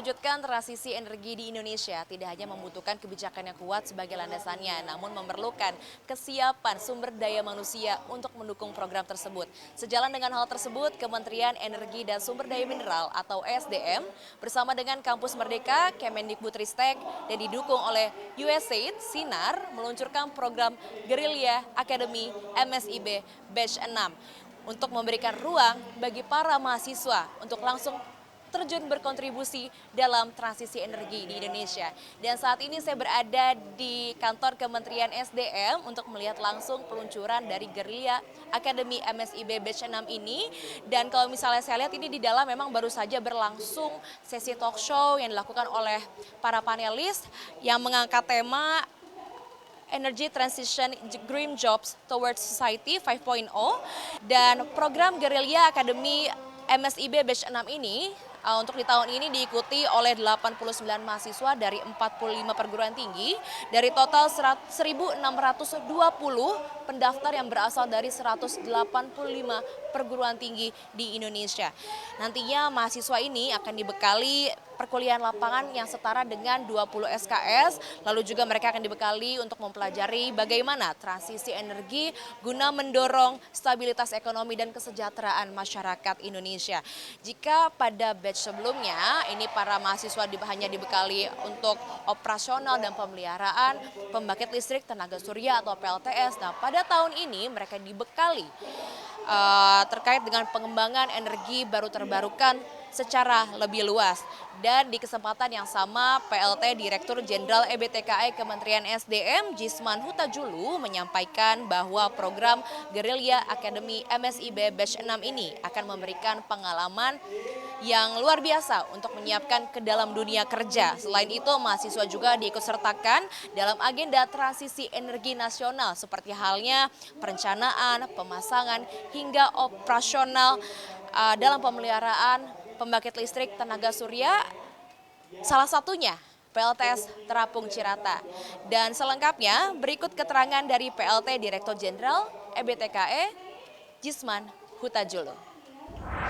mewujudkan transisi energi di Indonesia tidak hanya membutuhkan kebijakan yang kuat sebagai landasannya, namun memerlukan kesiapan sumber daya manusia untuk mendukung program tersebut. Sejalan dengan hal tersebut, Kementerian Energi dan Sumber Daya Mineral atau ESDM bersama dengan Kampus Merdeka, Kemendikbudristek, dan didukung oleh USAID, Sinar, meluncurkan program Gerilya Academy MSIB Batch 6 untuk memberikan ruang bagi para mahasiswa untuk langsung terjun berkontribusi dalam transisi energi di Indonesia. Dan saat ini saya berada di kantor Kementerian SDM untuk melihat langsung peluncuran dari Gerilya Academy MSIB Batch 6 ini. Dan kalau misalnya saya lihat ini di dalam memang baru saja berlangsung sesi talk show yang dilakukan oleh para panelis yang mengangkat tema Energy Transition Green Jobs Towards Society 5.0 dan program Gerilya Academy MSIB Batch 6 ini untuk di tahun ini diikuti oleh 89 mahasiswa dari 45 perguruan tinggi dari total 1.620 pendaftar yang berasal dari 185 perguruan tinggi di Indonesia. Nantinya mahasiswa ini akan dibekali perkuliahan lapangan yang setara dengan 20 SKS, lalu juga mereka akan dibekali untuk mempelajari bagaimana transisi energi guna mendorong stabilitas ekonomi dan kesejahteraan masyarakat Indonesia. Jika pada batch sebelumnya ini para mahasiswa hanya dibekali untuk operasional dan pemeliharaan pembangkit listrik tenaga surya atau PLTS, nah pada tahun ini mereka dibekali terkait dengan pengembangan energi baru terbarukan secara lebih luas. Dan di kesempatan yang sama, PLT Direktur Jenderal EBTKI Kementerian SDM Jisman Hutajulu menyampaikan bahwa program Gerilya Academy MSIB Batch 6 ini akan memberikan pengalaman yang luar biasa untuk menyiapkan ke dalam dunia kerja. Selain itu, mahasiswa juga diikutsertakan dalam agenda transisi energi nasional seperti halnya perencanaan, pemasangan, hingga operasional dalam pemeliharaan pembangkit listrik tenaga surya, salah satunya PLTS Terapung Cirata. Dan selengkapnya berikut keterangan dari PLT Direktur Jenderal EBTKE Jisman Hutajulu.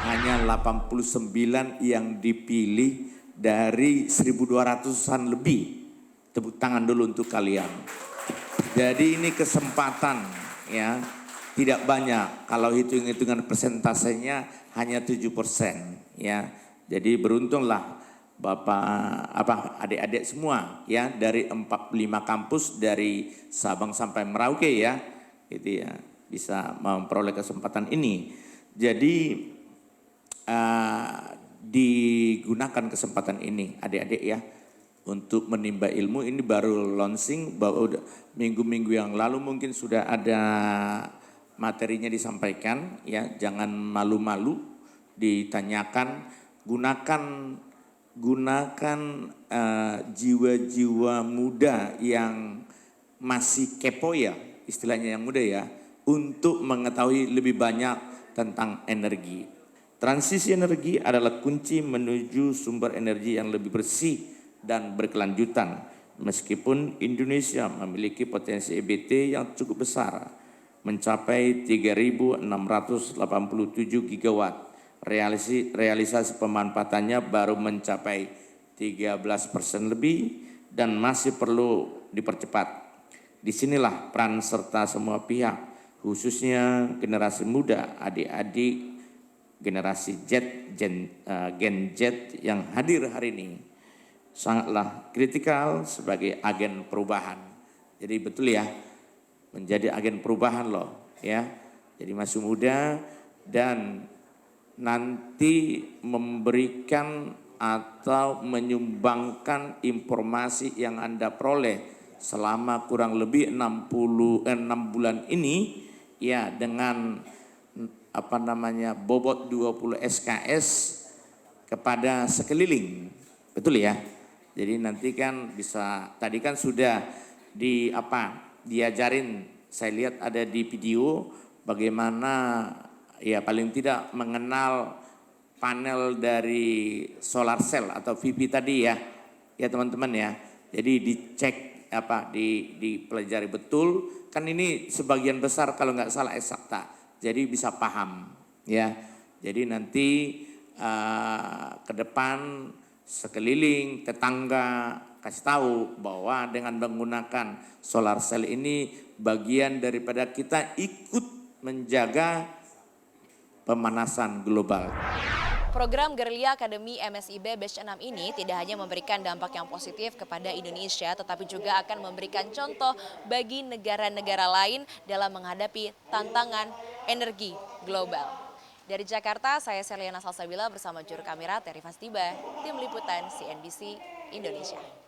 Hanya 89 yang dipilih dari 1.200-an lebih. Tepuk tangan dulu untuk kalian. Jadi ini kesempatan ya, tidak banyak. Kalau hitung-hitungan persentasenya hanya 7% ya. Jadi beruntunglah Bapak adik-adik semua ya dari 45 kampus dari Sabang sampai Merauke ya. Itu ya bisa memperoleh kesempatan ini. Jadi digunakan kesempatan ini adik-adik ya untuk menimba ilmu. Ini baru launching, baru minggu-minggu yang lalu mungkin sudah ada materinya disampaikan ya. Jangan malu-malu ditanyakan, gunakan jiwa-jiwa muda yang masih kepo ya, istilahnya yang muda ya, untuk mengetahui lebih banyak tentang energi. Transisi energi adalah kunci menuju sumber energi yang lebih bersih dan berkelanjutan. Meskipun Indonesia memiliki potensi EBT yang cukup besar, mencapai 3.687 gigawatt, realisasi pemanfaatannya baru mencapai 13% lebih dan masih perlu dipercepat. Disinilah peran serta semua pihak, khususnya generasi muda, adik-adik, generasi Gen Z yang hadir hari ini sangatlah kritikal sebagai agen perubahan. Jadi betul ya, menjadi agen perubahan loh ya. Jadi masih muda dan nanti memberikan atau menyumbangkan informasi yang Anda peroleh selama kurang lebih 6 bulan ini ya, dengan bobot 20 SKS kepada sekeliling. Betul ya? Jadi nanti kan bisa, tadi kan sudah diajarin, saya lihat ada di video bagaimana ya paling tidak mengenal panel dari solar cell atau PV tadi ya. Ya teman-teman ya. Jadi dicek dipelajari betul, kan ini sebagian besar kalau nggak salah eksakta. Jadi bisa paham ya. Jadi nanti ke depan sekeliling, tetangga, kasih tahu bahwa dengan menggunakan solar cell ini bagian daripada kita ikut menjaga pemanasan global. Program Gerilya Akademi MSIB Batch 6 ini tidak hanya memberikan dampak yang positif kepada Indonesia, tetapi juga akan memberikan contoh bagi negara-negara lain dalam menghadapi tantangan energi global. Dari Jakarta, saya Seliana Salsabila bersama juru kamera Terry Fastiba, tim liputan CNBC Indonesia.